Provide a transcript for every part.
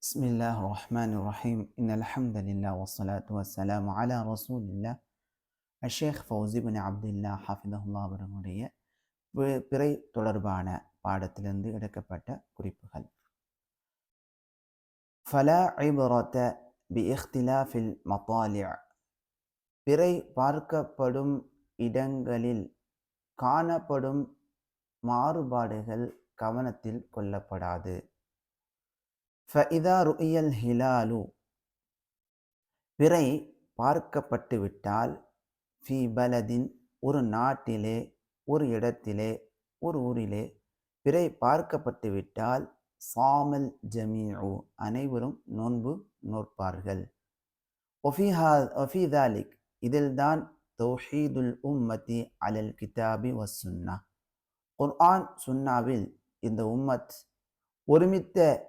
بسم الله الرحمن الرحيم إن الحمد لله والصلاة والسلام على رسول الله الشيخ Fauci பின் அப்துல்லா ஹாஃபிதஹுல்லா அவர்களுடைய பிறை தொடர்பான பாடத்திலிருந்து எடுக்கப்பட்ட குறிப்புகள். ஃபலா இப்ரத பி இஹ்திலாஃபில் மத்தாலிஅ், பிறை பார்க்கப்படும் இடங்களில் காணப்படும் மாறுபாடுகள் கவனத்தில் கொள்ளப்படாது. ஃபஇதா ருஇயல் ஹிலாலு, பிறை பார்க்கப்பட்டு விட்டால், ஃபி பலதின், ஒரு நாட்டிலே, ஒரு இடத்திலே, ஒரு ஊரிலே பிறை பார்க்கப்பட்டு விட்டால், சாமல் ஜமீஉ, அனைவரும் நோன்பு நோற்பார்கள். ஒஃபி தாலிக், இதில்தான் தௌஹீதுல் உம்மத்தி அலல் கிதாபி வஸ்ஸுன்னா, குர்ஆன் சுன்னாவில் இந்த உம்மத் ஒருமித்த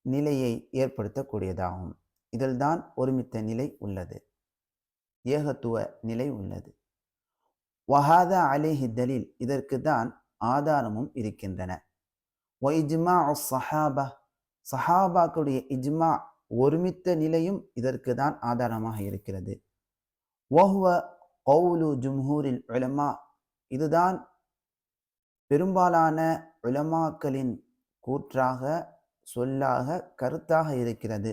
நிலையை ஏற்படுத்தக்கூடியதாகும். இதில்தான் ஒருமித்த நிலை உள்ளது, ஏகத்துவ நிலை உள்ளது. வஹாதா அலைஹி தலீல், இதற்கு தான் ஆதாரமும் இருக்கின்றன. வ இஜ்மாஉ ஸஹாபா, சஹாபாக்களுடைய இஜ்மா ஒருமித்த நிலையும் இதற்கு தான் ஆதாரமாக இருக்கிறது. வஹுவ கௌலு ஜும்ஹூரில் உலமா, இதுதான் பெரும்பாலான உலமாக்களின் கூற்றாக, சொல்லாக, கருத்தாக இருக்கிறது.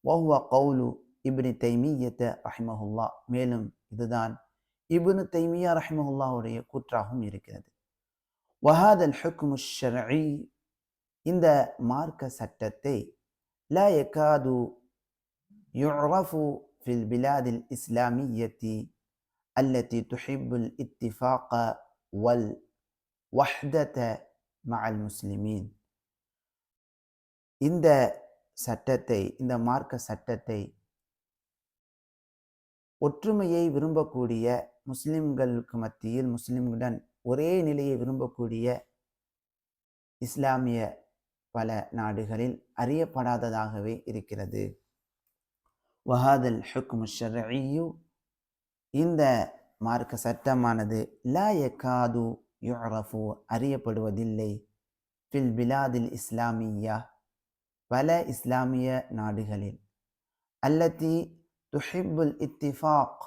வஹுவ கௌலு இப்னு தைமிய்யத ரஹிமஹுல்லா, மேலும் இதுதான் இப்னு தைமியா ரஹிமஹுல்லாவுடைய கூற்றாகவும் இருக்கிறது. வஹாதல் ஹுக்மு ஷர்ஈ, இந்த மார்க்க சட்டத்தை லா யகாது யுஅரஃபு ஃபில் பிலாதில் இஸ்லாமிய்யத்தி அல்லதி துஹிப்புல் இத்திஃபாக வல் வஹ்தத மஅல் முஸ்லிமீன், இந்த சட்டத்தை, இந்த மார்க்க சட்டத்தை ஒற்றுமையை விரும்பக்கூடிய முஸ்லிம்களுக்கு மத்தியில், முஸ்லிம்களுடன் ஒரே நிலையை விரும்பக்கூடிய இஸ்லாமிய பல நாடுகளில் அறியப்படாததாகவே இருக்கிறது. வஹாதல் ஹுக்மு ஷர்ஈயு, இந்த மார்க்க சட்டமானது லா யகாது யுஅரஃபு, அறியப்படுவதில்லை, ஃபில் பிலாதில் இஸ்லாமியா, பல இஸ்லாமிய நாடுகளில், அல்லதி துஹிப்புல் இத்திஃபாக்,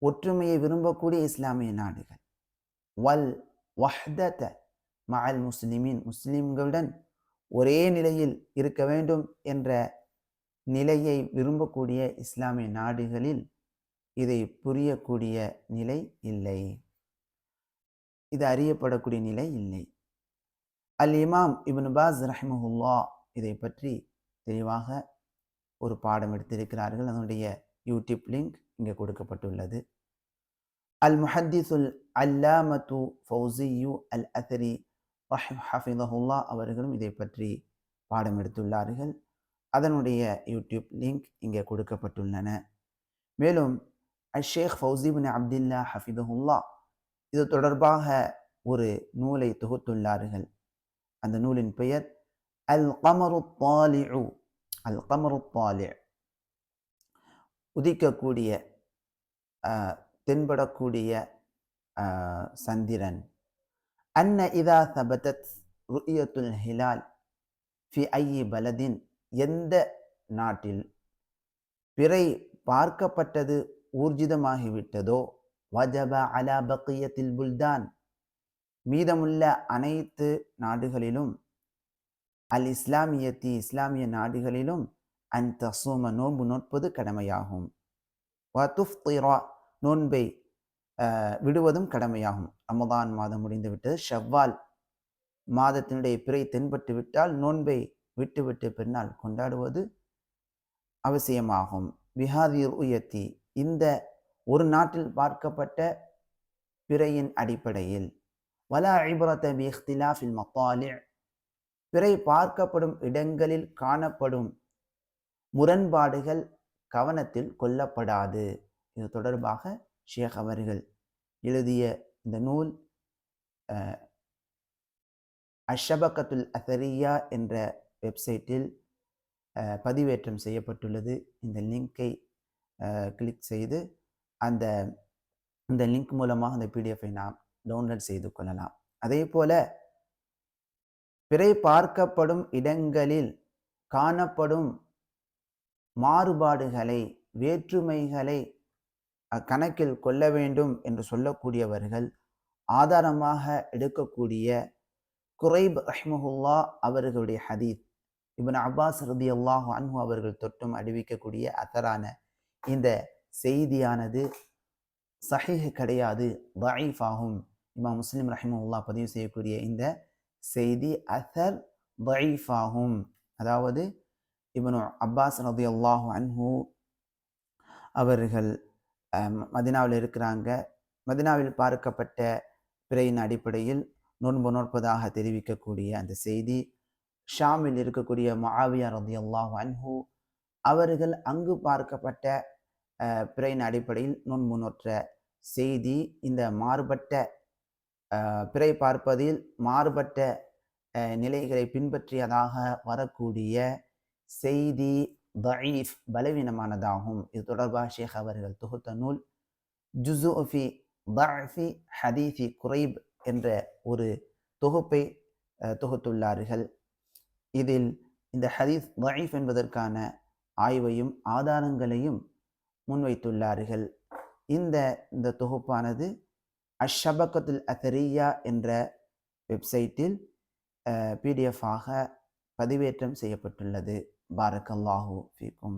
ஒற்றுமையை விரும்பக்கூடிய இஸ்லாமிய நாடுகள், வல் வஹ்தத மஅல் முஸ்லிமீன், முஸ்லிம்களுடன் ஒரே நிலையில் இருக்க வேண்டும் என்ற நிலையை விரும்பக்கூடிய இஸ்லாமிய நாடுகளில் இதை புரியக்கூடிய நிலை இல்லை, இது அறியப்படக்கூடிய நிலை இல்லை. அல் இமாம் இப்னு பாஸ் ரஹிமஹுல்லா இதை பற்றி தெளிவாக ஒரு பாடம் எடுத்திருக்கிறார்கள். அதனுடைய யூடியூப் லிங்க் இங்கே கொடுக்கப்பட்டுள்ளது. அல் முஹத்திஸுல் அல்லாமத்து ஃபௌசியு அல் அத்ரி ஹஃபிதஹுல்லா அவர்களும் இதை பற்றி பாடம் எடுத்துள்ளார்கள். அதனுடைய யூடியூப் லிங்க் இங்கே கொடுக்கப்பட்டுள்ளன. மேலும் ஷேக் ஃபௌசி பின் அப்துல்லா ஹஃபிதஹுல்லா இது தொடர்பாக ஒரு நூலை தொகுத்துள்ளார்கள். அந்த நூலின் பெயர் அல் கமரு தாலிஉ, அல் கமரு தாலிஉ, உதிக்கக்கூடிய, தென்படக்கூடிய சந்திரன். அன்ன இதா தபதத் ருயத்துல் ஹிலால் ஃபி ஐயி பலதின், எந்த நாட்டில் பிறை பார்க்கப்பட்டது ஊர்ஜிதமாகிவிட்டதோ, வஜப அலா பக்கியத்தில் புல்தான், மீதமுள்ள அனைத்து நாடுகளிலும், அல் இஸ்லாமியத்தி, இஸ்லாமிய நாடுகளிலும், அன் தசூம, நோன்பு நோற்பது கடமையாகும். வ துஃப்திரா, நோன்பை விடுவதும் கடமையாகும். ரமதான் மாதம் முடிந்து விட்டது, ஷவ்வால் மாதத்தினுடைய பிறை தென்பட்டு விட்டால் நோன்பை விட்டுவிட்டு பின்னால் கொண்டாடுவது அவசியமாகும். பிஹாதி ருயத்தி, இந்த ஒரு நாட்டில் பார்க்கப்பட்ட பிறையின் அடிப்படையில். வலா இப்ரத பி இஹ்திலாஃபில் மத்தாலிஅ், பிறை பார்க்கப்படும் இடங்களில் காணப்படும் முரண்பாடுகள் கவனத்தில் கொள்ளப்படாது. இது தொடர்பாக ஷேக் அவர்கள் எழுதிய இந்த நூல் அஷ்ஷபகத்துல் அத்ரியா என்ற வெப்சைட்டில் பதிவேற்றம் செய்யப்பட்டுள்ளது. இந்த லிங்கை கிளிக் செய்து அந்த லிங்க் மூலமாக அந்த பிடிஎஃபை நாம் டவுன்லோட் செய்து கொள்ளலாம். அதே போல பிறை பார்க்கப்படும் இடங்களில் காணப்படும் மாறுபாடுகளை, வேற்றுமைகளை கணக்கில் கொள்ள வேண்டும் என்று சொல்லக்கூடியவர்கள் ஆதாரமாக எடுக்கக்கூடிய குரைப் ரஹ்மஹுல்லா அவர்களுடைய ஹதீஸ், இப்னு அப்பாஸ் ரலியல்லாஹு அன்ஹு அவர்கள் தொட்டும் அறிவிக்கக்கூடிய அத்தரான இந்த செய்தியானது சஹீஹ் கிடையாது, தஈஃப் ஆகும். இமாம் முஸ்லிம் ரஹ்மஹுல்லா பதிவு செய்யக்கூடிய இந்த செய்தி அத்தர் தஈஃப் ஆகும். அதாவது இப்னு அப்பாஸ் ரலியல்லாஹு அன்ஹு அவர்கள் மதினாவில் இருக்கிறாங்க. மதினாவில் பார்க்கப்பட்ட பிறையின் அடிப்படையில் நோன்பு நோற்பதாக தெரிவிக்கக்கூடிய அந்த செய்தி, ஷாமில் இருக்கக்கூடிய முஆவியா ரலியல்லாஹு அன்ஹு அவர்கள் அங்கு பார்க்கப்பட்ட பிறையின் அடிப்படையில் நோன்பு நோற்ற செய்தி, இந்த மாறுபட்ட பிறை பார்ப்பதில் மாறுபட்ட நிலைகளை பின்பற்றியதாக வரக்கூடிய செய்தி தஈஃப், பலவீனமானதாகும். இது தொடர்பாக ஷேக் அவர்கள் தொகுத்த நூல் ஜுஸு ஃபி தஅஃபி ஹதீஸி குரைப் என்ற ஒரு தொகுப்பை தொகுத்துள்ளார்கள். இதில் இந்த ஹதீஸ் தஈஃப் என்பதற்கான ஆய்வையும் ஆதாரங்களையும் முன்வைத்துள்ளார்கள். இந்த தொகுப்பானது அஷ்ஷபகத்துல் அத்ரியா என்ற வெப்சைட்டில் PDF ஆக பதிவேற்றம் செய்யப்பட்டுள்ளது. பாரக்கல்லாஹு ஃபீக்கும்.